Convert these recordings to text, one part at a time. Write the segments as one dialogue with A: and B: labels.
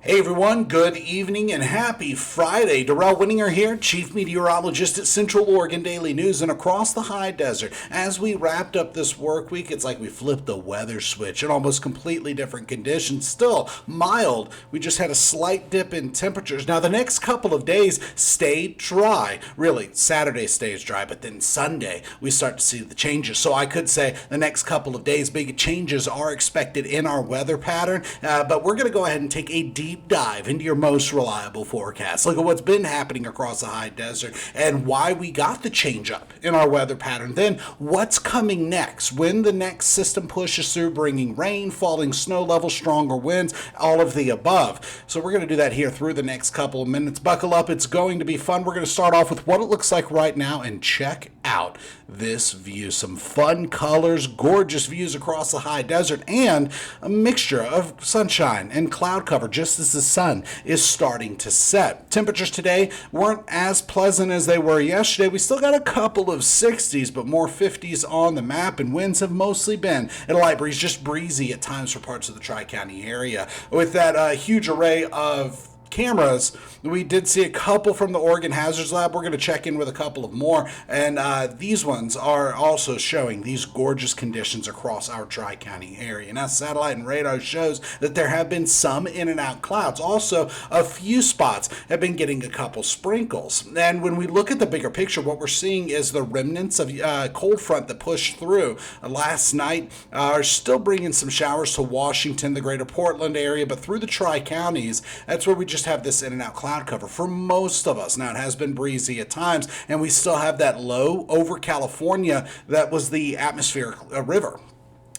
A: Hey everyone, good evening and happy Friday. Darrell Winninger here, Chief Meteorologist at Central Oregon Daily News and across the high desert. As we wrapped up this work week, it's like we flipped the weather switch in almost completely different conditions. Still mild. We just had a slight dip in temperatures. Now the next couple of days stayed dry. Really, Saturday stays dry, but then Sunday we start to see the changes. So I could say the next couple of days, big changes are expected in our weather pattern, but we're going to go ahead and take a deep dive into your most reliable forecast. Look at what's been happening across the high desert and why we got the change up in our weather pattern. Then what's coming next, when the next system pushes through, bringing rain, falling snow levels, stronger winds, all of the above. So we're going to do that here through the next couple of minutes. Buckle up, it's going to be fun. We're going to start off with what it looks like right now and check out this view. Some fun colors, gorgeous views across the high desert, and a mixture of sunshine and cloud cover just as the sun is starting to set. Temperatures today weren't as pleasant as they were yesterday. We still got a couple of 60s, but more 50s on the map, and winds have mostly been at a light breeze, just breezy at times for parts of the Tri-County area. With that huge array of cameras, we did see a couple from the Oregon Hazards Lab. We're going to check in with a couple of more, and these ones are also showing these gorgeous conditions across our Tri-County area. Now, satellite and radar shows that there have been some in and out clouds. Also, a few spots have been getting a couple sprinkles. And when we look at the bigger picture, what we're seeing is the remnants of cold front that pushed through last night are still bringing some showers to Washington, the greater Portland area, but through the Tri-Counties, that's where we just have this in and out cloud cover for most of us. Now, it has been breezy at times, and we still have that low over California that was the atmospheric river.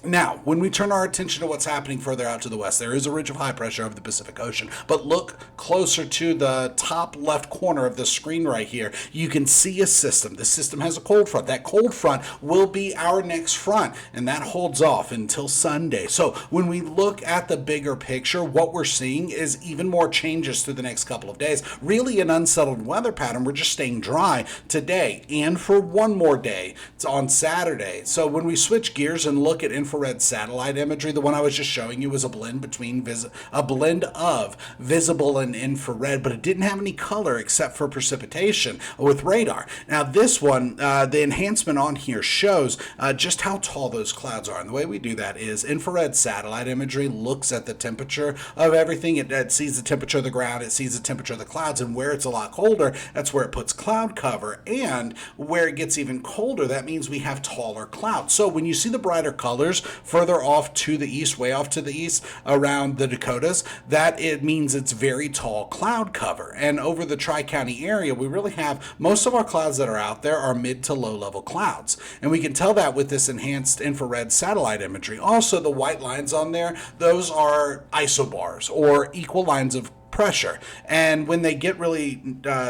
A: Now, when we turn our attention to what's happening further out to the west, there is a ridge of high pressure over the Pacific Ocean. But look closer to the top left corner of the screen right here. You can see a system. The system has a cold front. That cold front will be our next front, and that holds off until Sunday. So when we look at the bigger picture, what we're seeing is even more changes through the next couple of days. Really an unsettled weather pattern. We're just staying dry today and for one more day. It's on Saturday. So when we switch gears and look at infrared satellite imagery, the one I was just showing you was a blend between a blend of visible and infrared, but it didn't have any color except for precipitation with radar. Now this one, the enhancement on here shows just how tall those clouds are, and the way we do that is infrared satellite imagery looks at the temperature of everything. It sees the temperature of the ground, it sees the temperature of the clouds, and where it's a lot colder, that's where it puts cloud cover, and where it gets even colder, that means we have taller clouds. So when you see the brighter colors further off to the east, way off to the east around the Dakotas, that it means it's very tall cloud cover. And over the Tri-County area, we really have most of our clouds that are out there are mid to low level clouds. And we can tell that with this enhanced infrared satellite imagery. Also, the white lines on there, those are isobars or equal lines of pressure, and when they get really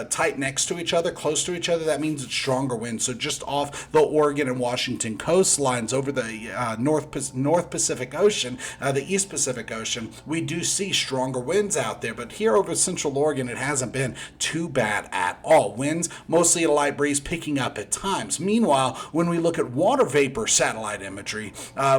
A: tight next to each other, close to each other, that means it's stronger winds. So just off the Oregon and Washington coastlines over the North Pacific Ocean, the East Pacific Ocean, we do see stronger winds out there, but here over Central Oregon it hasn't been too bad at all. Winds mostly a light breeze, picking up at times. Meanwhile, when we look at water vapor satellite imagery,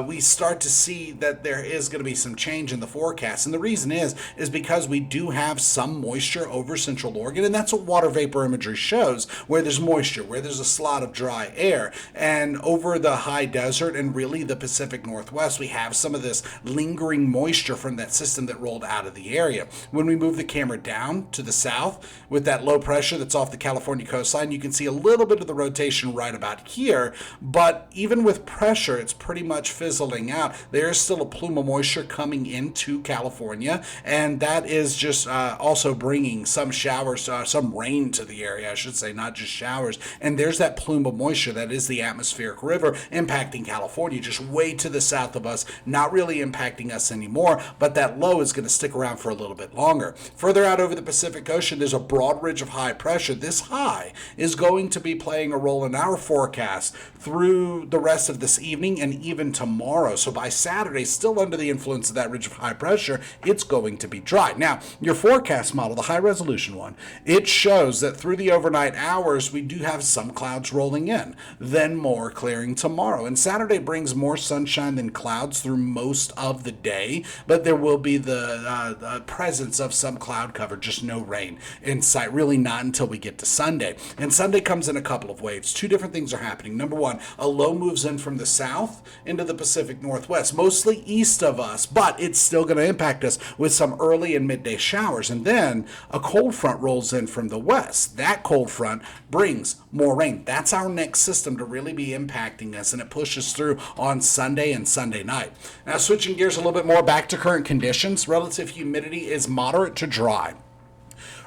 A: we start to see that there is going to be some change in the forecast, and the reason is because we do have some moisture over Central Oregon, and that's what water vapor imagery shows, where there's moisture, where there's a slot of dry air. And over the high desert and really the Pacific Northwest, we have some of this lingering moisture from that system that rolled out of the area. When we move the camera down to the south with that low pressure that's off the California coastline, you can see a little bit of the rotation right about here, but even with pressure, it's pretty much fizzling out. There is still a plume of moisture coming into California, and that is just also bringing some showers, some rain to the area, I should say, not just showers. And there's that plume of moisture that is the atmospheric river impacting California, just way to the south of us, not really impacting us anymore, but that low is going to stick around for a little bit longer. Further out over the Pacific Ocean, there's a broad ridge of high pressure. This high is going to be playing a role in our forecast through the rest of this evening and even tomorrow. So by Saturday, still under the influence of that ridge of high pressure, it's going to be dry. Now, your your forecast model, the high resolution one, it shows that through the overnight hours, we do have some clouds rolling in, then more clearing tomorrow. And Saturday brings more sunshine than clouds through most of the day, but there will be the presence of some cloud cover, just no rain in sight, really not until we get to Sunday. And Sunday comes in a couple of waves. Two different things are happening. Number one, a low moves in from the south into the Pacific Northwest, mostly east of us, but it's still going to impact us with some early and midday showers. And then a cold front rolls in from the west. That cold front brings more rain. That's our next system to really be impacting us, and it pushes through on Sunday and Sunday night. Now, switching gears a little bit more back to current conditions, relative humidity is moderate to dry.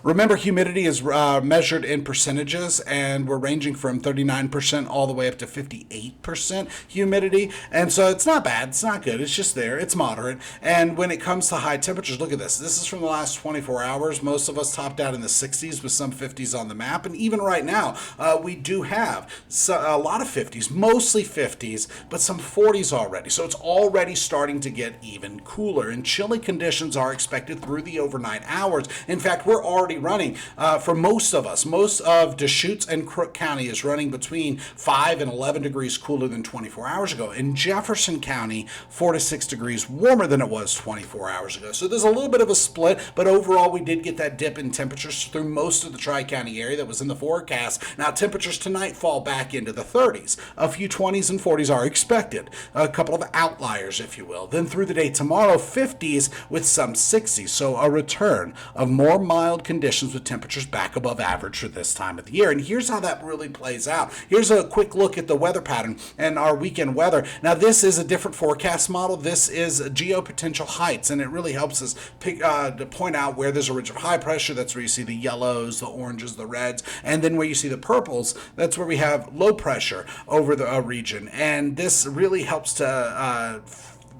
A: Remember, humidity is measured in percentages, and we're ranging from 39% all the way up to 58% humidity. And so it's not bad. It's not good. It's just there. It's moderate. And when it comes to high temperatures, look at this. This is from the last 24 hours. Most of us topped out in the 60s with some 50s on the map. And even right now, we do have a lot of 50s, mostly 50s, but some 40s already. So it's already starting to get even cooler. And chilly conditions are expected through the overnight hours. In fact, we're already running for most of us. Most of Deschutes and Crook County is running between 5 and 11 degrees cooler than 24 hours ago. In Jefferson County, 4 to 6 degrees warmer than it was 24 hours ago. So there's a little bit of a split, but overall we did get that dip in temperatures through most of the Tri-County area that was in the forecast. Now temperatures tonight fall back into the 30s. A few 20s and 40s are expected. A couple of outliers, if you will. Then through the day tomorrow, 50s with some 60s. So a return of more mild conditions with temperatures back above average for this time of the year. And here's how that really plays out. Here's a quick look at the weather pattern and our weekend weather. Now, this is a different forecast model. This is geopotential heights, and it really helps us to point out where there's a ridge of high pressure. That's where you see the yellows, the oranges, the reds, and then where you see the purples, that's where we have low pressure over the region. And this really helps to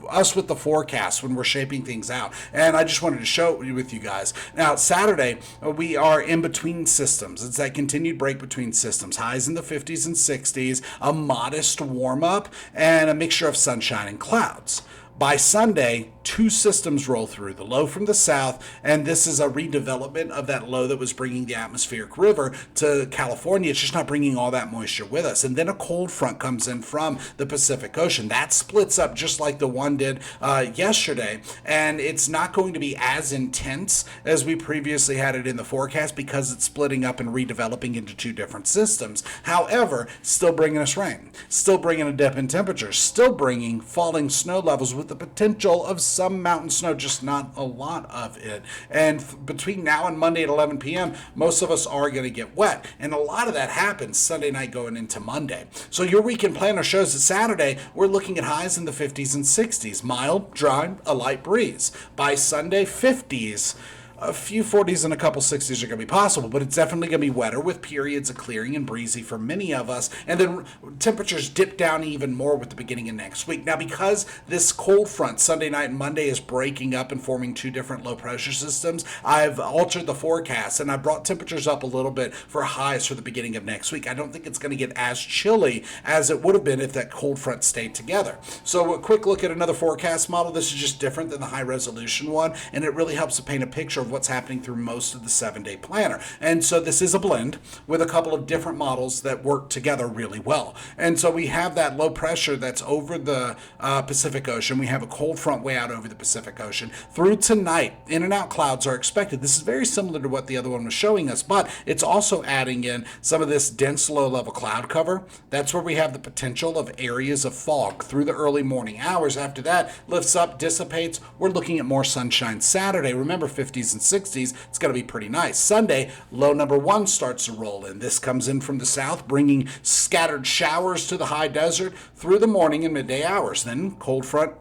A: us with the forecast when we're shaping things out. And I just wanted to show it with you guys. Now, Saturday, we are in between systems. It's that continued break between systems. Highs in the 50s and 60s, a modest warm up, and a mixture of sunshine and clouds. By Sunday, two systems roll through, the low from the south, and this is a redevelopment of that low that was bringing the atmospheric river to California. It's just not bringing all that moisture with us. And then a cold front comes in from the Pacific Ocean. That splits up just like the one did yesterday, and it's not going to be as intense as we previously had it in the forecast because it's splitting up and redeveloping into two different systems. However, still bringing us rain, still bringing a dip in temperature, still bringing falling snow levels with the potential of some mountain snow, just not a lot of it. And between now and Monday at 11 p.m., most of us are going to get wet. And a lot of that happens Sunday night going into Monday. So your weekend planner shows that Saturday, we're looking at highs in the 50s and 60s. Mild, dry, a light breeze. By Sunday, 50s. A few 40s and a couple 60s are going to be possible, but it's definitely going to be wetter with periods of clearing and breezy for many of us. And then temperatures dip down even more with the beginning of next week. Now, because this cold front Sunday night and Monday is breaking up and forming two different low pressure systems, I've altered the forecast and I brought temperatures up a little bit for highs for the beginning of next week. I don't think it's going to get as chilly as it would have been if that cold front stayed together. So a quick look at another forecast model. This is just different than the high resolution one, and it really helps to paint a picture of what's happening through most of the 7-day planner. And so this is a blend with a couple of different models that work together really well. And so we have that low pressure that's over the Pacific Ocean. We have a cold front way out over the Pacific Ocean. Through tonight, in and out clouds are expected. This is very similar to what the other one was showing us, but it's also adding in some of this dense low level cloud cover. That's where we have the potential of areas of fog through the early morning hours. After that, lifts up, dissipates. We're looking at more sunshine Saturday. Remember, 50s and 60s, it's going to be pretty nice. Sunday, low number 1 starts to roll in. This comes in from the south, bringing scattered showers to the high desert through the morning and midday hours. Then cold front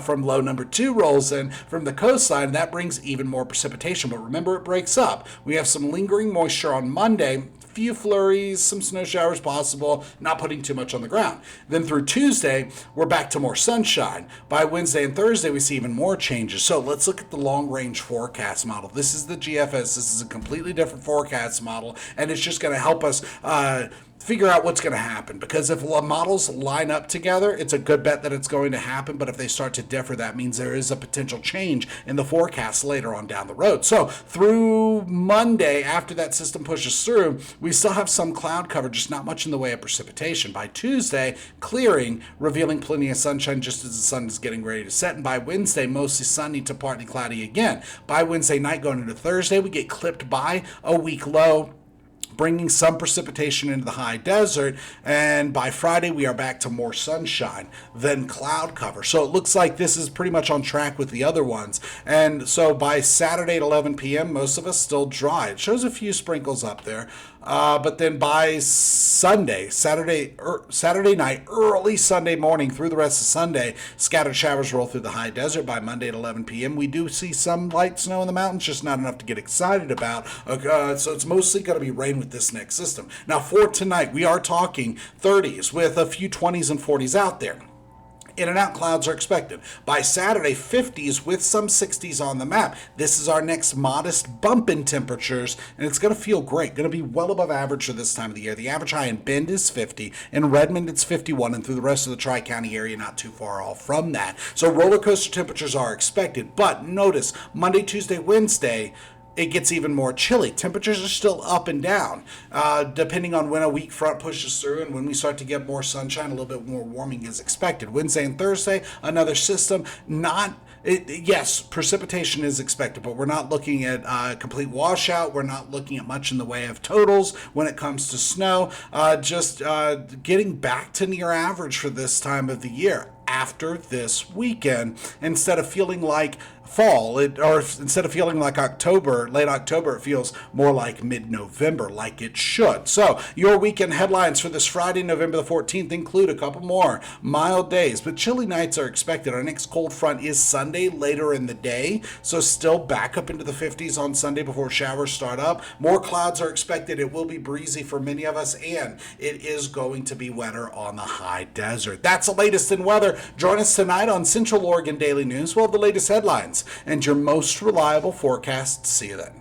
A: from low number 2 rolls in from the coastline. That brings even more precipitation. But remember, it breaks up. We have some lingering moisture on Monday. Few flurries, some snow showers possible, not putting too much on the ground. Then through Tuesday, we're back to more sunshine. By Wednesday and Thursday, we see even more changes. So let's look at the long-range forecast model. This is the GFS. This is a completely different forecast model, and it's just going to help us figure out what's going to happen, because if models line up together, it's a good bet that it's going to happen. But if they start to differ, that means there is a potential change in the forecast later on down the road. So through Monday, after that system pushes through, we still have some cloud cover, just not much in the way of precipitation. By Tuesday, clearing, revealing plenty of sunshine just as the sun is getting ready to set. And by Wednesday, mostly sunny to partly cloudy again. By Wednesday night going into Thursday, we get clipped by a weak low, bringing some precipitation into the high desert, and by Friday we are back to more sunshine than cloud cover. So it looks like this is pretty much on track with the other ones. And so by Saturday at 11 p.m., most of us still dry. It shows a few sprinkles up there, but then by Saturday night, early Sunday morning through the rest of Sunday, scattered showers roll through the high desert. By Monday at 11 p.m., we do see some light snow in the mountains, just not enough to get excited about. So it's mostly going to be rain with this next system. Now for tonight, we are talking 30s with a few 20s and 40s out there. In and out clouds are expected. By Saturday, 50s with some 60s on the map. This is our next modest bump in temperatures, and it's going to feel great. Going to be well above average for this time of the year. The average high in Bend is 50. In Redmond, it's 51, and through the rest of the Tri-County area, not too far off from that. So roller coaster temperatures are expected. But notice, Monday, Tuesday, Wednesday, it gets even more chilly. Temperatures are still up and down, depending on when a weak front pushes through and when we start to get more sunshine. A little bit more warming is expected. Wednesday and Thursday, another system. Yes, precipitation is expected, but we're not looking at complete washout. We're not looking at much in the way of totals when it comes to snow. Just getting back to near average for this time of the year after this weekend, instead of feeling like fall, or instead of feeling like October, late October, it feels more like mid-November, like it should. So your weekend headlines for this Friday, November the 14th, include a couple more mild days, but chilly nights are expected. Our next cold front is Sunday later in the day, so still back up into the 50s on Sunday before showers start up. More clouds are expected. It will be breezy for many of us, and it is going to be wetter on the high desert. That's the latest in weather. Join us tonight on Central Oregon Daily News. We'll have the latest headlines and your most reliable forecast. See you then.